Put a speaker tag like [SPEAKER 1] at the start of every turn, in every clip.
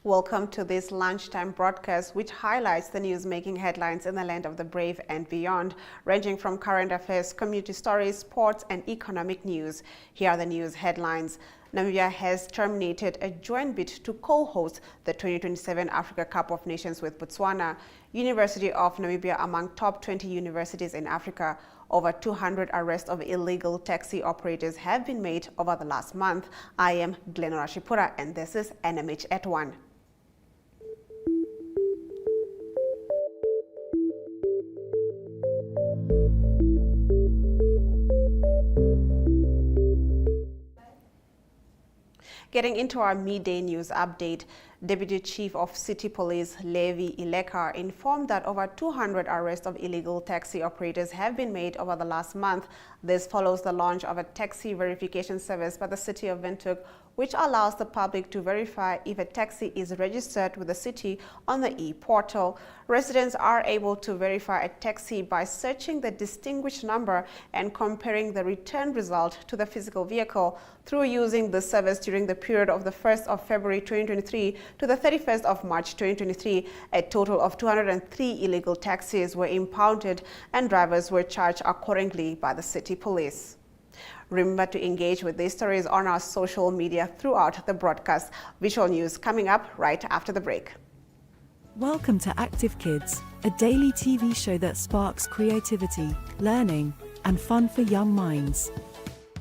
[SPEAKER 1] Welcome to this lunchtime broadcast, which highlights the news making headlines in the land of the brave and beyond, ranging from current affairs, community stories, sports, and economic news. Here are the news headlines. Namibia has terminated a joint bid to co-host the 2027 Africa Cup of Nations with Botswana. University of Namibia among top 20 universities in Africa. Over 200 arrests of illegal taxi operators have been made over the last month. I am Glenora Shipura, and this is NMH at 1. Getting into our midday news update, Deputy Chief of City Police Levi Ileka informed that over 200 arrests of illegal taxi operators have been made over the last month. This follows the launch of a taxi verification service by the city of Windhoek, which allows the public to verify if a taxi is registered with the city on the e-portal. Residents are able to verify a taxi by searching the distinguished number and comparing the return result to the physical vehicle. Through using the service during the period of the 1st of February 2023 to the 31st of March 2023, a total of 203 illegal taxis were impounded and drivers were charged accordingly by the city police. Remember to engage with these stories on our social media throughout the broadcast. Visual news coming up right after the break.
[SPEAKER 2] Welcome to Active Kids, a daily TV show that sparks creativity, learning, and fun for young minds.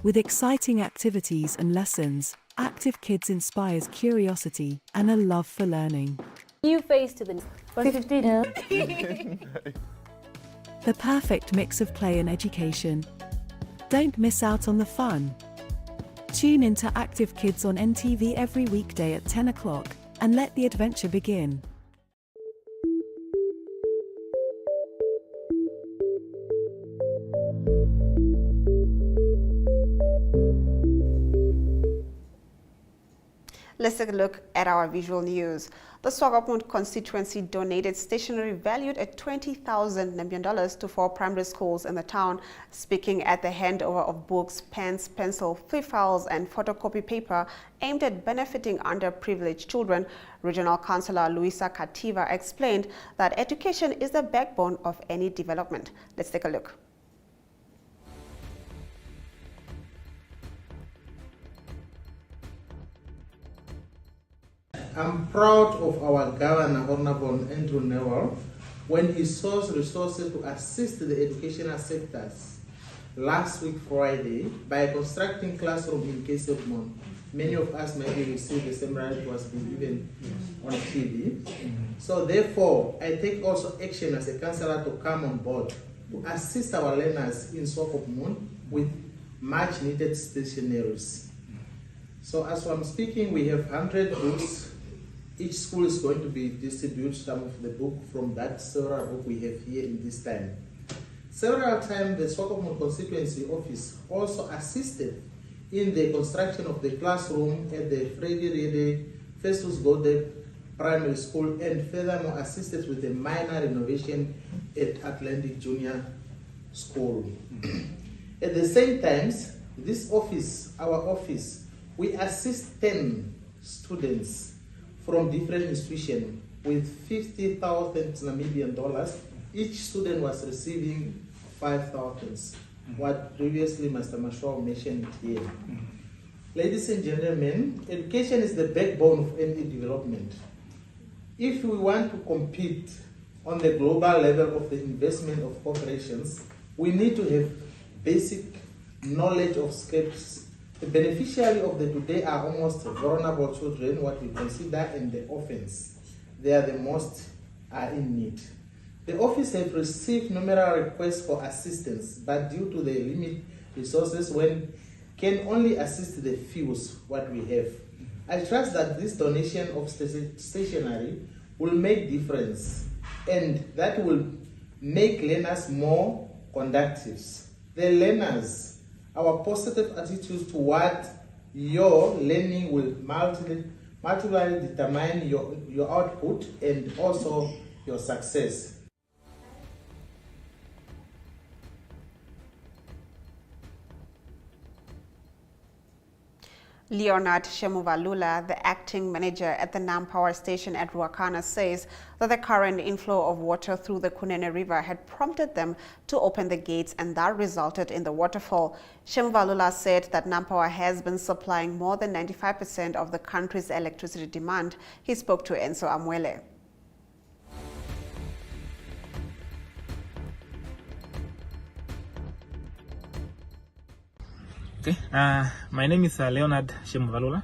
[SPEAKER 2] With exciting activities and lessons, Active Kids inspires curiosity and a love for learning.
[SPEAKER 3] New face to the 15.
[SPEAKER 2] The perfect mix of play and education. Don't miss out on the fun. Tune into Active Kids on NTV every weekday at 10 o'clock and let the adventure begin.
[SPEAKER 1] Let's take a look at our visual news. The Swakopmund constituency donated stationery valued at $20,000 Namibian to 4 primary schools in the town. Speaking at the handover of books, pens, pencil, flip files, and photocopy paper aimed at benefiting underprivileged children, Regional Councillor Luisa Kativa explained that education is the backbone of any development. Let's take a look.
[SPEAKER 4] I'm proud of our Governor, Honorable Andrew Newell, when he sourced resources to assist the educational sectors last week Friday by constructing classrooms in Kesopmon. Many of us maybe received the seminar, it was given on TV. So therefore, I take also action as a councillor to come on board to assist our learners in Swakopmund with much needed stationaries. So as I'm speaking, we have 100 books. Each school is going to be distribute some of the book from that several book we have here in this time. Several times the Swakopmund constituency office also assisted in the construction of the classroom at the Freddy Rede Festus Gode Primary School, and furthermore assisted with the minor renovation at Atlantic Junior School. At the same time, this office, our office, we assist 10 students from different institutions with 50,000 Namibian dollars. Each student was receiving 5,000, what previously Mr. Mashwa mentioned here. Ladies and gentlemen, education is the backbone of any development. If we want to compete on the global level of the investment of corporations, we need to have basic knowledge of skills. The beneficiary of the today are almost vulnerable children, what we consider in the orphans. They are the most in need. The office has received numerous requests for assistance, but due to the limited resources, one can only assist the few what we have. I trust that this donation of stationery will make difference, and that will make learners more conductive. The learners, our positive attitude toward your learning will multiply determine your output and also your success.
[SPEAKER 1] Leonard Shemuvalula, the acting manager at the Nam Power Station at Ruacana, says that the current inflow of water through the Kunene River had prompted them to open the gates, and that resulted in the waterfall. Shemuvalula said that Nam Power has been supplying more than 95% of the country's electricity demand. He spoke to Enso Amwele.
[SPEAKER 5] Okay, my name is Leonard Shemuvalula.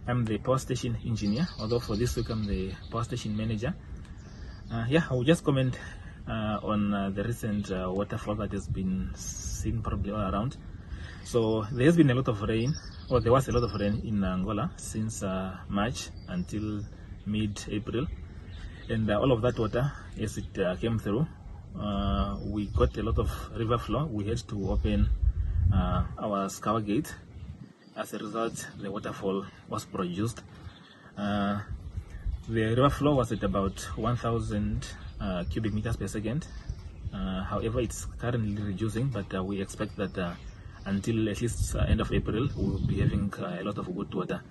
[SPEAKER 5] I'm the power station engineer, although for this week I'm the power station manager. I will just comment on the recent waterfall that has been seen probably all around. So there has been a lot of rain, or there was a lot of rain in Angola since March until mid-April. And all of that water, as it came through, we got a lot of river flow. We had to open our scour gate. As a result, the waterfall was produced. The river flow was at about 1,000 cubic meters per second. However, it's currently reducing, but we expect that until at least end of April, we will be having a lot of good water.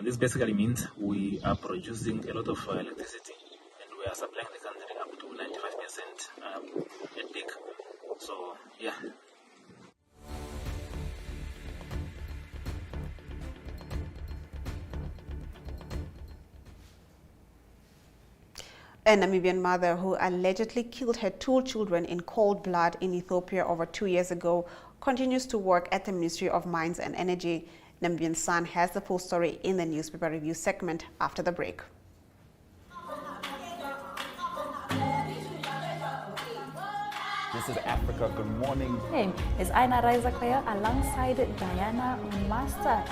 [SPEAKER 5] This basically means we are producing a lot of electricity, and we are supplying the country up to 95% at peak. So, yeah.
[SPEAKER 1] A Namibian mother who allegedly killed her 2 children in cold blood in Ethiopia over 2 years ago continues to work at the Ministry of Mines and Energy. Namibian Sun has the full story in the newspaper review segment after the break.
[SPEAKER 6] This is Africa. Good morning.
[SPEAKER 3] My name is Aina Raizakaya alongside Diana Master.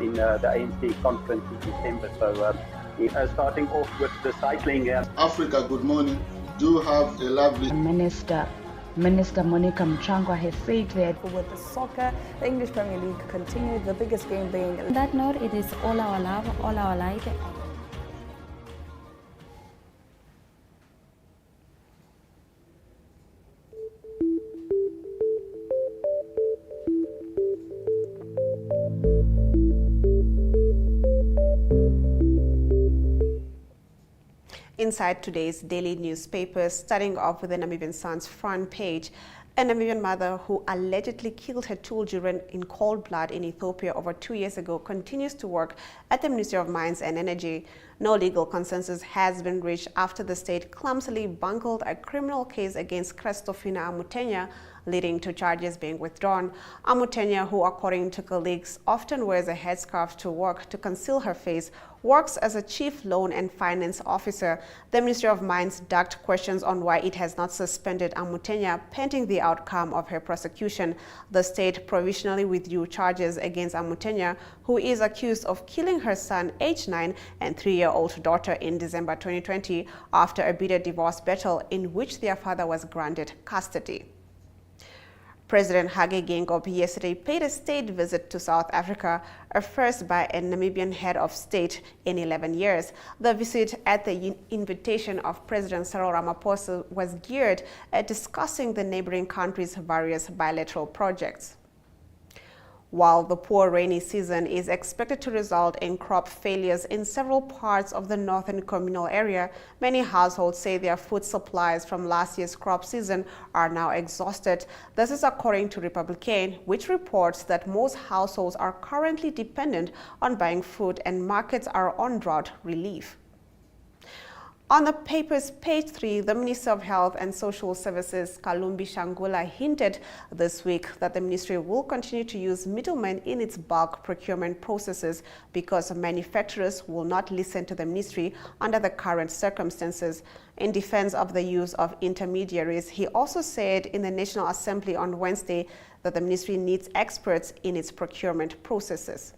[SPEAKER 7] In the ANC conference in December. So starting off with the cycling.
[SPEAKER 8] Africa, good morning. Do have a lovely...
[SPEAKER 9] Minister Monica Mchangwa has said that
[SPEAKER 3] With the soccer, the English Premier League continued, the biggest game being...
[SPEAKER 10] On that note, it is all our love, all our light.
[SPEAKER 1] Inside today's daily newspapers, starting off with the Namibian Sun's front page, a Namibian mother who allegedly killed her 2 children in cold blood in Ethiopia over 2 years ago continues to work at the Ministry of Mines and Energy. No legal consensus has been reached after the state clumsily bungled a criminal case against Christofina Amutenya, leading to charges being withdrawn. Amutenya, who according to colleagues often wears a headscarf to work to conceal her face, works as a chief loan and finance officer. The Ministry of Mines ducked questions on why it has not suspended Amutenya pending the outcome of her prosecution. The state provisionally withdrew charges against Amutenya, who is accused of killing her son, aged 9, and 3-year-old daughter in December 2020 after a bitter divorce battle in which their father was granted custody. President Hage Geingob yesterday paid a state visit to South Africa, a first by a Namibian head of state in 11 years. The visit, at the invitation of President Cyril Ramaphosa, was geared at discussing the neighboring country's various bilateral projects. While the poor rainy season is expected to result in crop failures in several parts of the northern communal area, many households say their food supplies from last year's crop season are now exhausted. This is according to Republican, which reports that most households are currently dependent on buying food and markets are on drought relief. On the paper's page 3, the Minister of Health and Social Services, Kalumbi Shangula, hinted this week that the ministry will continue to use middlemen in its bulk procurement processes because manufacturers will not listen to the ministry under the current circumstances. In defense of the use of intermediaries, he also said in the National Assembly on Wednesday that the ministry needs experts in its procurement processes.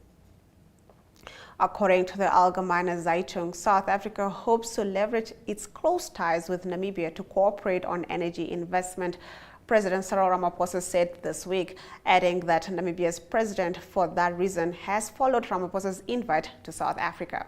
[SPEAKER 1] According to the Algemeine Zeitung, South Africa hopes to leverage its close ties with Namibia to cooperate on energy investment. President Cyril Ramaphosa said this week, adding that Namibia's president, for that reason, has followed Ramaphosa's invite to South Africa.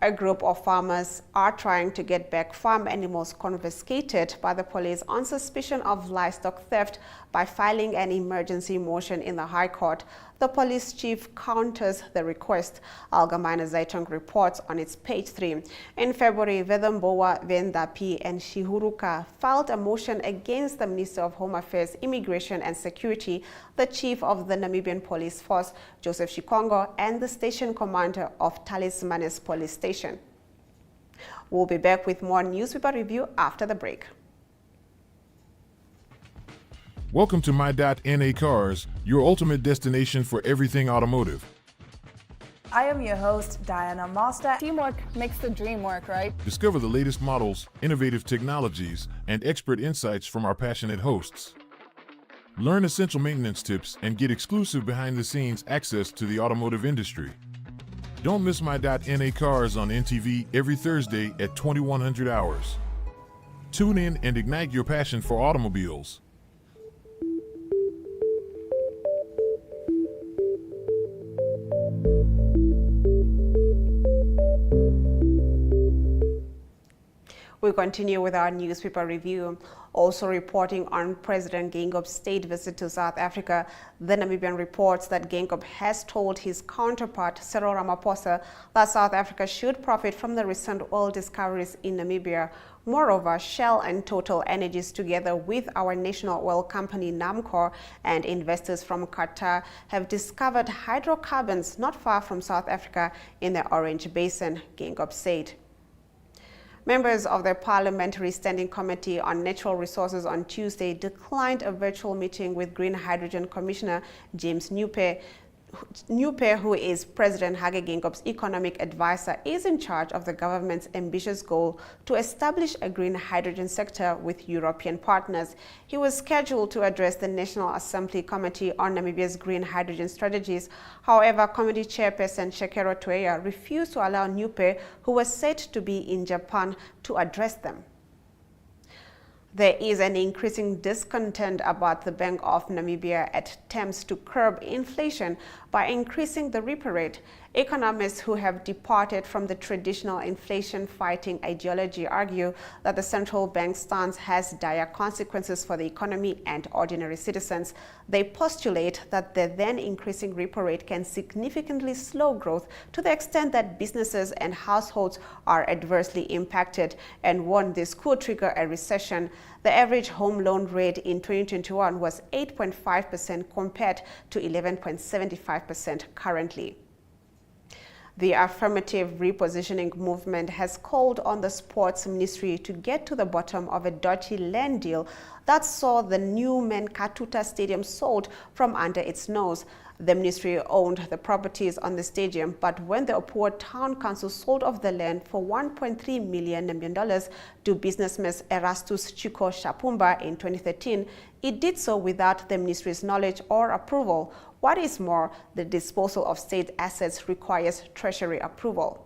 [SPEAKER 1] A group of farmers are trying to get back farm animals confiscated by the police on suspicion of livestock theft by filing an emergency motion in the High Court. The police chief counters the request. Algemeine Zeitung reports on its page 3. In February, Vedamboa Vendapi and Shihuruka filed a motion against the Minister of Home Affairs, Immigration and Security, the chief of the Namibian Police Force, Joseph Shikongo, and the station commander of Talismanes Police Station. We'll be back with more newspaper review after the break.
[SPEAKER 11] Welcome to My.NA Cars, your ultimate destination for everything automotive.
[SPEAKER 12] I am your host, Diana Master. Teamwork makes the dream work, right?
[SPEAKER 11] Discover the latest models, innovative technologies, and expert insights from our passionate hosts. Learn essential maintenance tips and get exclusive behind-the-scenes access to the automotive industry. Don't miss My.NA Cars on NTV every Thursday at 2100 hours. Tune in and ignite your passion for automobiles.
[SPEAKER 1] We continue with our newspaper review. Also reporting on President Gengob's state visit to South Africa, the Namibian reports that Gengob has told his counterpart Cyril Ramaphosa that South Africa should profit from the recent oil discoveries in Namibia. Moreover, Shell and Total Energies, together with our national oil company Namcor and investors from Qatar, have discovered hydrocarbons not far from South Africa in the Orange Basin, Gengob said. Members of the Parliamentary Standing Committee on Natural Resources on Tuesday declined a virtual meeting with Green Hydrogen Commissioner James Newper. Newper, who is President Hage Gengob's economic advisor, is in charge of the government's ambitious goal to establish a green hydrogen sector with European partners. He was scheduled to address the National Assembly Committee on Namibia's green hydrogen strategies. However, Committee Chairperson Shekero Tweya refused to allow Newper, who was said to be in Japan, to address them. There is an increasing discontent about the Bank of Namibia attempts to curb inflation by increasing the repo rate. Economists who have departed from the traditional inflation-fighting ideology argue that the central bank's stance has dire consequences for the economy and ordinary citizens. They postulate that the then increasing repo rate can significantly slow growth to the extent that businesses and households are adversely impacted, and warn this could trigger a recession. The average home loan rate in 2021 was 8.5% compared to 11.75% currently. The affirmative repositioning movement has called on the sports ministry to get to the bottom of a dodgy land deal that saw the new Mankatuta Stadium sold from under its nose. The ministry owned the properties on the stadium, but when the Opua Town Council sold off the land for $1.3 million to businessman Erastus Chico Shapumba in 2013, it did so without the ministry's knowledge or approval. What is more, the disposal of state assets requires Treasury approval.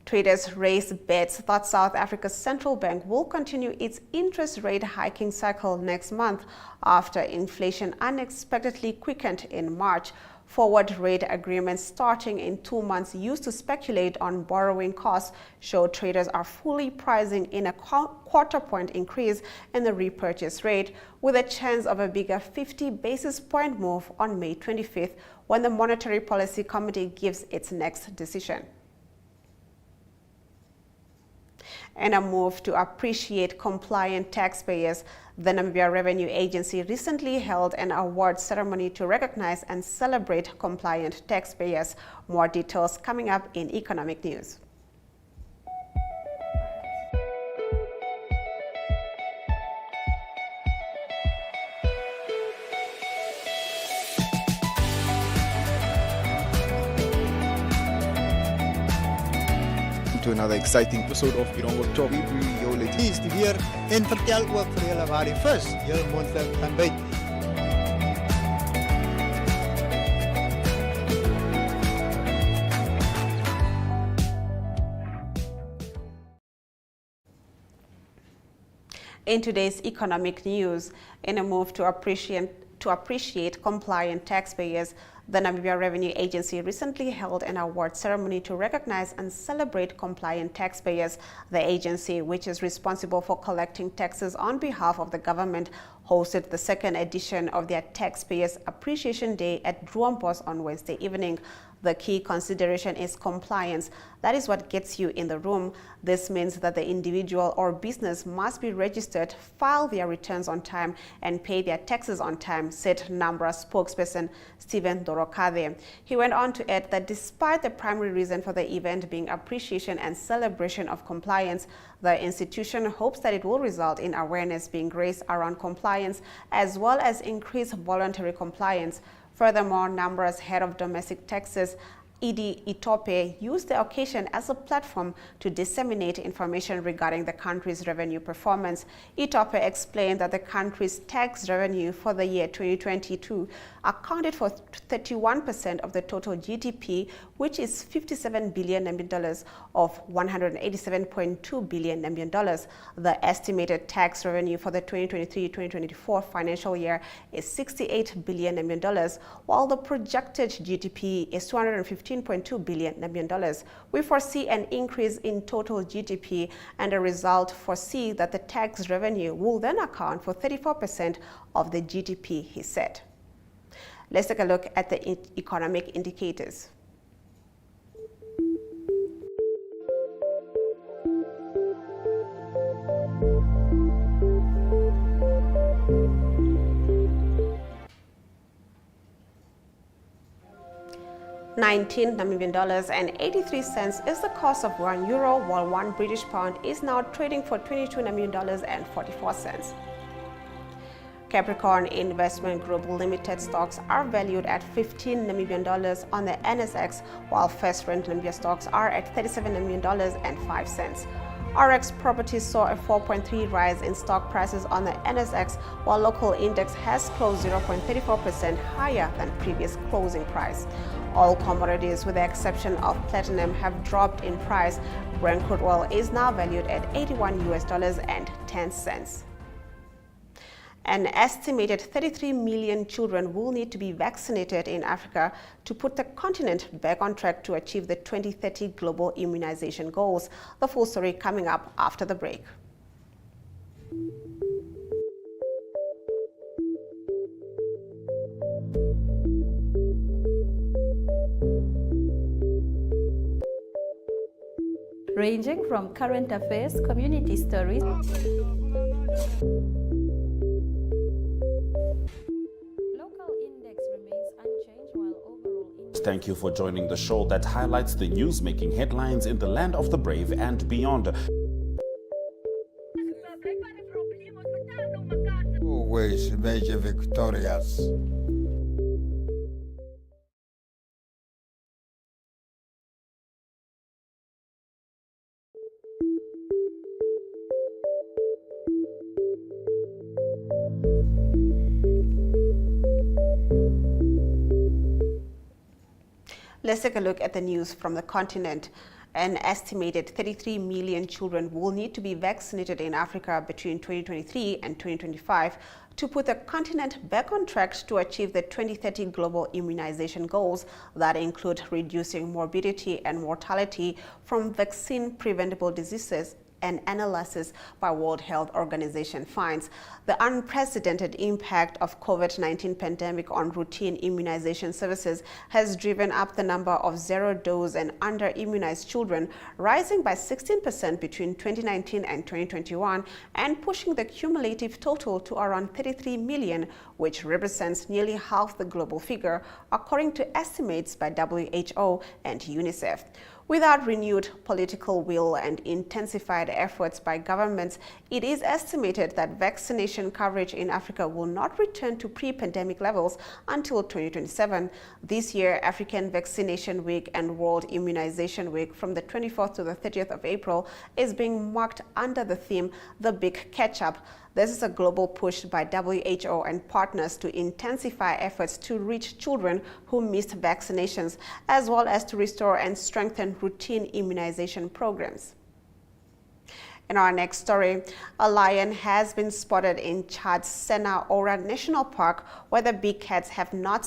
[SPEAKER 1] Traders raised bets that South Africa's central bank will continue its interest rate hiking cycle next month after inflation unexpectedly quickened in March. Forward rate agreements starting in 2 months used to speculate on borrowing costs show traders are fully pricing in a quarter-point increase in the repurchase rate, with a chance of a bigger 50 basis point move on May 25th when the Monetary Policy Committee gives its next decision. In a move to appreciate compliant taxpayers, the Namibia Revenue Agency recently held an award ceremony to recognize and celebrate compliant taxpayers. More details coming up in economic news.
[SPEAKER 13] To another exciting episode of Irongo Talk. Hier is die weer en vertel ook vir julle waar die vis heel moontlik kan byt.
[SPEAKER 1] In today's economic news, in a move to appreciate compliant taxpayers, The Namibia Revenue Agency recently held an award ceremony to recognize and celebrate compliant taxpayers. The agency, which is responsible for collecting taxes on behalf of the government, hosted the second edition of their Taxpayers Appreciation Day at Druampos on Wednesday evening. The key consideration is compliance. That is what gets you in the room. This means that the individual or business must be registered, file their returns on time, and pay their taxes on time, said NAMRA spokesperson Stephen Dorokade. He went on to add that despite the primary reason for the event being appreciation and celebration of compliance, the institution hopes that it will result in awareness being raised around compliance as well as increased voluntary compliance. Furthermore, NAMRA's head of domestic taxes, Idi Itope, used the occasion as a platform to disseminate information regarding the country's revenue performance. Itope explained that the country's tax revenue for the year 2022 accounted for 31% of the total GDP, which is $57 billion of $187.2 billion. The estimated tax revenue for the 2023-2024 financial year is $68 billion, while the projected GDP is $215.2 billion. We foresee an increase in total GDP and a result foresee that the tax revenue will then account for 34% of the GDP, he said. Let's take a look at the economic indicators. $19 Namibian and 83 cents is the cost of €1, while £1 British pound is now trading for $22 Namibian and 44 cents. Capricorn Investment Group Limited stocks are valued at $15 Namibian on the NSX, while First Rent Namibia stocks are at $37 Namibian and 5 cents. RX Properties saw a 4.3 rise in stock prices on the NSX, while local index has closed 0.34% higher than previous closing price. All commodities, with the exception of platinum, have dropped in price. Brent crude oil is now valued at $81.10. An estimated 33 million children will need to be vaccinated in Africa to put the continent back on track to achieve the 2030 global immunization goals. The full story coming up after the break.
[SPEAKER 10] Ranging from current affairs, community stories,
[SPEAKER 14] Thank you for joining the show that highlights the news making headlines in the land of the brave and beyond.
[SPEAKER 15] Always major victorious.
[SPEAKER 1] Let's take a look at the news from the continent. An estimated 33 million children will need to be vaccinated in Africa between 2023 and 2025 to put the continent back on track to achieve the 2030 global immunization goals that include reducing morbidity and mortality from vaccine-preventable diseases. An analysis by World Health Organization finds the unprecedented impact of COVID-19 pandemic on routine immunization services has driven up the number of zero-dose and under-immunized children, rising by 16% between 2019 and 2021 and pushing the cumulative total to around 33 million, which represents nearly half the global figure, according to estimates by WHO and UNICEF. Without renewed political will and intensified efforts by governments, it is estimated that vaccination coverage in Africa will not return to pre-pandemic levels until 2027. This year, African Vaccination Week and World Immunization Week from the 24th to the 30th of April is being marked under the theme, The Big Catch-Up. This is a global push by WHO and partners to intensify efforts to reach children who missed vaccinations, as well as to restore and strengthen routine immunization programs. In our next story, a lion has been spotted in Chad's Sena Ora National Park, where the big cats have not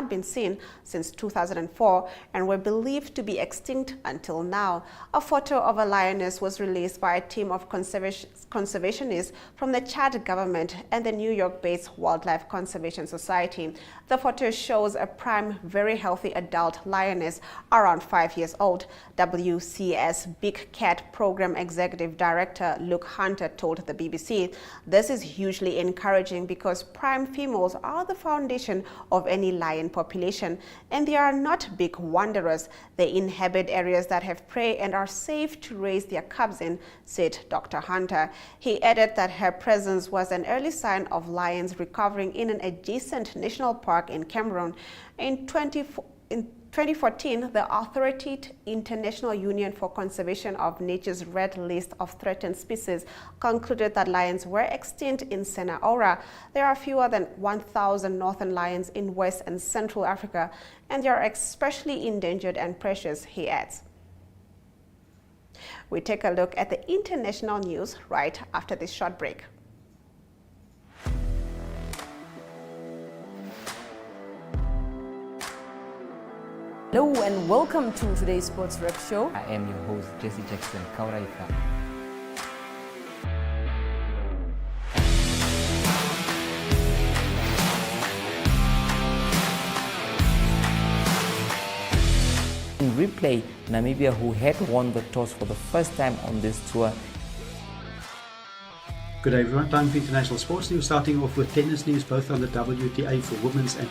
[SPEAKER 1] been seen since 2004 and were believed to be extinct until now. A photo of a lioness was released by a team of conservationists from the Chad government and the New York-based Wildlife Conservation Society. The photo shows a prime, very healthy adult lioness around 5 years old. WCS Big Cat Program Executive Director Luke Hunter told the BBC, "This is hugely encouraging because prime females are the foundation of any lion population, and they are not big wanderers. They inhabit areas that have prey and are safe to raise their cubs in," said Dr. Hunter. He added that her presence was an early sign of lions recovering in an adjacent national park in Cameroon. In 2014, the Authority International Union for Conservation of Nature's Red List of Threatened Species concluded that lions were extinct in Sena Ora. There are fewer than 1,000 northern lions in West and Central Africa, and they are especially endangered and precious, he adds. We take a look at the international news right after this short break.
[SPEAKER 16] Hello and welcome to today's Sports Rep Show.
[SPEAKER 17] I am your host, Jesse Jackson Kauraifa. In replay, Namibia, who had won the toss for the first time on this tour.
[SPEAKER 18] Good day everyone, time for international sports news, starting off with tennis news, both on the WTA for women's and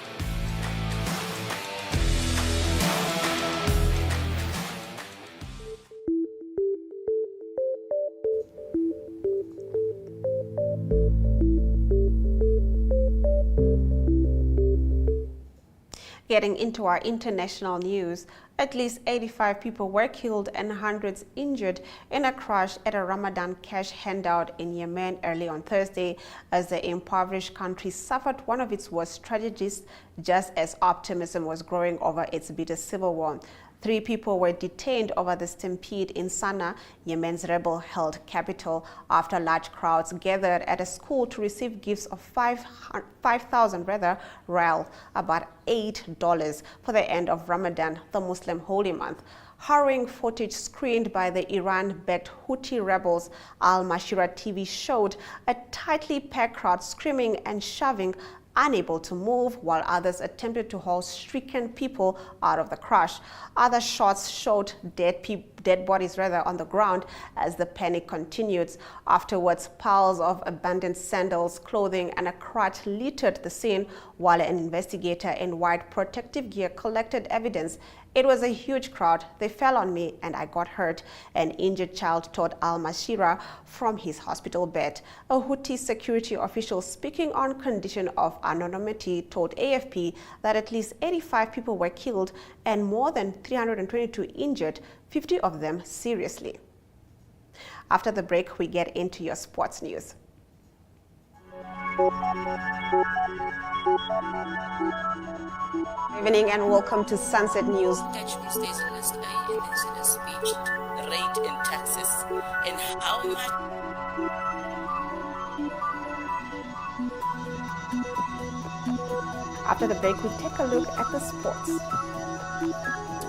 [SPEAKER 1] Getting into our international news, at least 85 people were killed and hundreds injured in a crash at a Ramadan cash handout in Yemen early on Thursday, as the impoverished country suffered one of its worst tragedies, just as optimism was growing over its bitter civil war. 3 people were detained over the stampede in Sana'a, Yemen's rebel-held capital, after large crowds gathered at a school to receive gifts of 5,000 rial, about $8, for the end of Ramadan, the Muslim holy month. Harrowing footage screened by the Iran-backed Houthi rebels Al-Mashira TV showed a tightly packed crowd screaming and shoving, unable to move, while others attempted to haul stricken people out of the crash. Other shots showed dead bodies on the ground as the panic continued. Afterwards, piles of abandoned sandals, clothing, and a crutch littered the scene, while an investigator in white protective gear collected evidence. "It was a huge crowd. They fell on me and I got hurt," an injured child told Al-Mashira from his hospital bed. A Houthi security official speaking on condition of anonymity told AFP that at least 85 people were killed and more than 322 injured, 50 of them seriously. After the break, we get into your sports news. Good evening and welcome to Sunset News.
[SPEAKER 19] Attachment stays on list A in the speech, rate and taxes, and how much.
[SPEAKER 1] After the break, we take a look at the sports.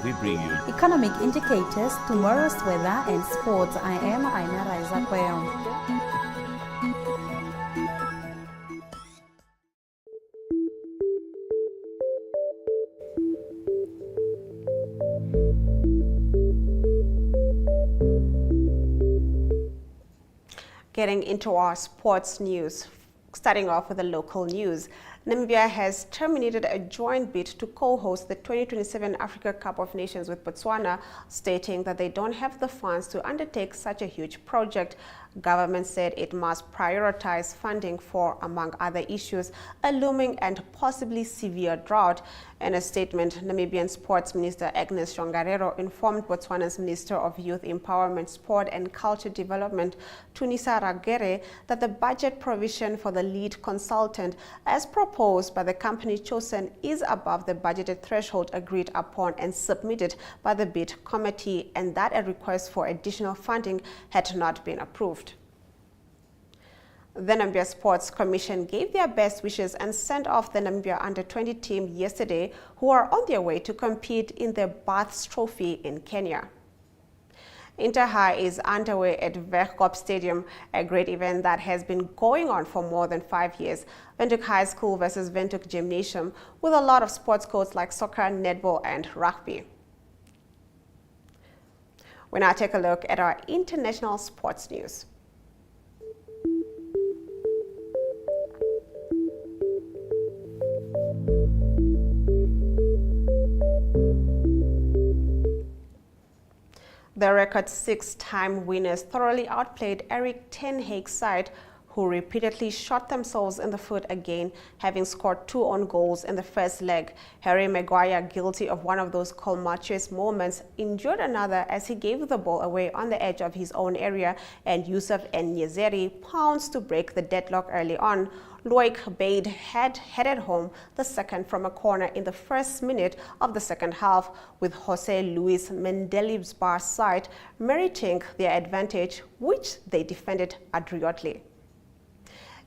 [SPEAKER 14] We bring you
[SPEAKER 10] economic indicators, tomorrow's weather, and sports. I am Aina Raiza Kwayam.
[SPEAKER 1] Getting into our sports news, starting off with the local news. Namibia has terminated a joint bid to co-host the 2027 Africa Cup of Nations with Botswana, stating that they don't have the funds to undertake such a huge project. Government said it must prioritize funding for, among other issues, a looming and possibly severe drought. In a statement, Namibian Sports Minister Agnes Shongarero informed Botswana's Minister of Youth Empowerment, Sport and Culture Development, Tunisa Ragere, that the budget provision for the lead consultant, as proposed proposed by the company chosen is above the budgeted threshold agreed upon and submitted by the bid committee, and that a request for additional funding had not been approved. The Namibia Sports Commission gave their best wishes and sent off the Namibia Under-20 team yesterday, who are on their way to compete in the Baths Trophy in Kenya. Inter-High is underway at Verkop Stadium, a great event that has been going on for more than 5 years. Windhoek High School versus Windhoek Gymnasium, with a lot of sports codes like soccer, netball and rugby. We now take a look at our international sports news. The record 6-time winners thoroughly outplayed Erik ten Hag's side, who repeatedly shot themselves in the foot again, having scored 2 own goals in the first leg. Harry Maguire, guilty of one of those calamitous moments, injured another as he gave the ball away on the edge of his own area, and Yusuf Nyezeri pounced to break the deadlock early on. Loic Bade had headed home the second from a corner in the first minute of the second half, with Jose Luis Mendeleev's side meriting their advantage, which they defended adroitly.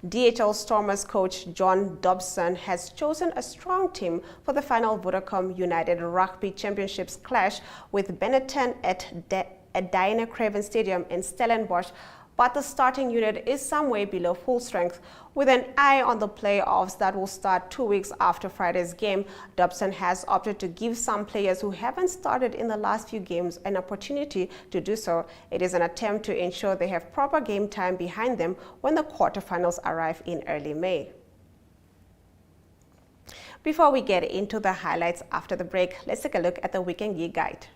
[SPEAKER 1] DHL Stormers coach John Dobson has chosen a strong team for the final Vodacom United Rugby Championships clash with Benetton at Diana Craven Stadium in Stellenbosch, but the starting unit is some way below full strength. With an eye on the playoffs that will start 2 weeks after Friday's game, Dobson has opted to give some players who haven't started in the last few games an opportunity to do so. It is an attempt to ensure they have proper game time behind them when the quarterfinals arrive in early May. Before we get into the highlights after the break, let's take a look at the Weekend Geek Guide.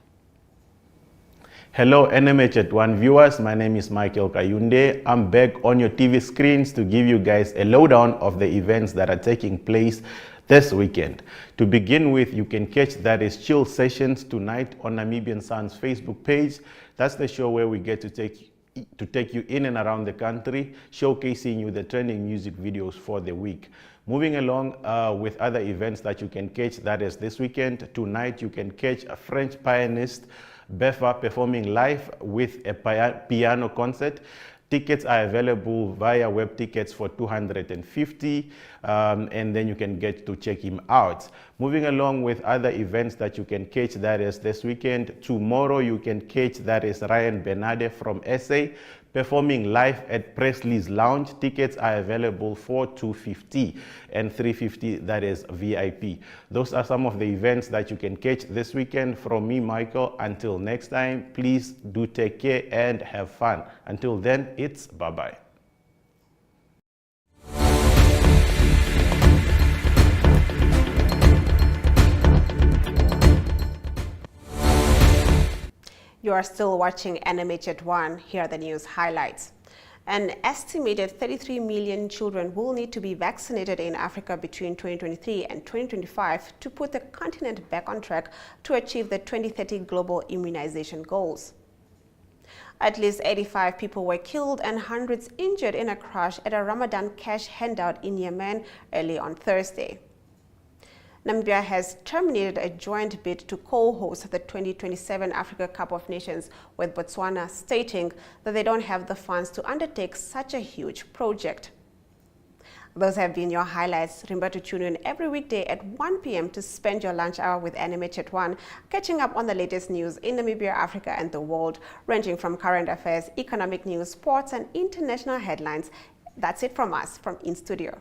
[SPEAKER 20] Hello NMH at 1 viewers, my name is Michael Kayunde. I'm back on your TV screens to give you guys a lowdown of the events that are taking place this weekend. To begin with, you can catch That Is Chill Sessions tonight on Namibian Sun's Facebook page. That's the show where we get to take you in and around the country, showcasing you the trending music videos for the week. Moving along with other events that you can catch, that is this weekend. Tonight you can catch a French pianist, Befa, performing live with a piano concert. Tickets are available via web tickets for $250, and then you can get to check him out. Moving along with other events that you can catch, that is this weekend. Tomorrow you can catch, that is Ryan Bernade from SA, performing live at Presley's Lounge. Tickets are available for $250 and $350, that is VIP. Those are some of the events that you can catch this weekend. From me, Michael, until next time, please do take care and have fun. Until then, it's bye-bye.
[SPEAKER 1] You are still watching NMH at 1. Here are the news highlights. An estimated 33 million children will need to be vaccinated in Africa between 2023 and 2025 to put the continent back on track to achieve the 2030 global immunization goals. At least 85 people were killed and hundreds injured in a crash at a Ramadan cash handout in Yemen early on Thursday. Namibia has terminated a joint bid to co-host the 2027 Africa Cup of Nations, with Botswana stating that they don't have the funds to undertake such a huge project. Those have been your highlights. Remember to tune in every weekday at 1 p.m. to spend your lunch hour with NMH at 1, catching up on the latest news in Namibia, Africa and the world, ranging from current affairs, economic news, sports and international headlines. That's it from us from In Studio.